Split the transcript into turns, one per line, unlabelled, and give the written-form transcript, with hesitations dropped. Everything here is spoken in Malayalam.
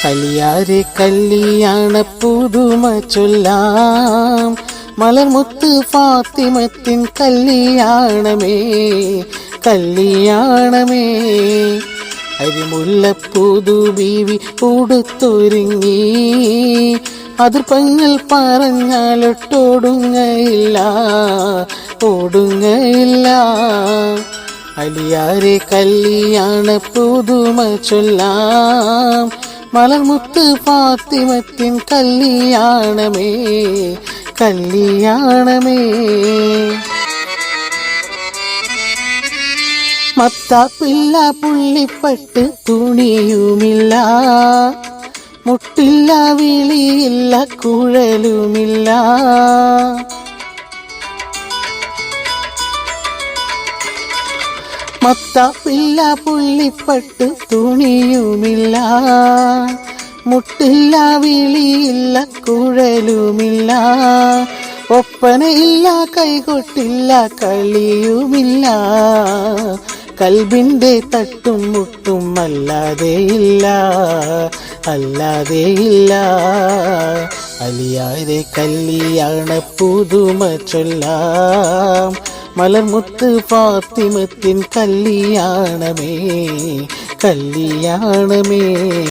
കല്യാരെ കല്യാണ പുതുമ ചൊല്ലാം, മലർമുത്ത് ഫാത്തിമത്തിൻ കല്യാണമേ കല്യാണമേ. അരിമുല്ലപ്പൂതു ബീവി ഉടുത്തൊരുങ്ങി, അതിർപ്പങ്ങൾ പറഞ്ഞാലൊട്ടോടുങ്ങയില്ല ഓടുങ്ങയില്ല. അലിയാരെ കല്യാണ പുതുമ ചൊല്ലാം, മലർമുത്ത് ഫാത്തിമത്തിൻ കല്യാണമേ കല്യാണമേ. മത്താപ്പില്ല പുള്ളിപ്പട്ട് തുണിയുമില്ല, മുട്ടില്ല വിളിയില്ല കുഴലുമില്ല. മത്താപ്പില്ല പുള്ളിപ്പട്ട് തുണിയുമില്ല, മുട്ടില്ല വിളിയില്ല കുഴലുമില്ല. ഒപ്പനയില്ല കൈകൊട്ടില്ല കളിയുമില്ല, കൽബിൻ്റെ തട്ടും മുട്ടും അല്ലാതെയില്ല അല്ലാതെയില്ല. അലിയാരെ കല്യാണ പുതുമ ചൊല്ലാം, മലർമുത്ത് ഫാത്തിമത്തിൻ കല്യാണമേ കല്യാണമേ.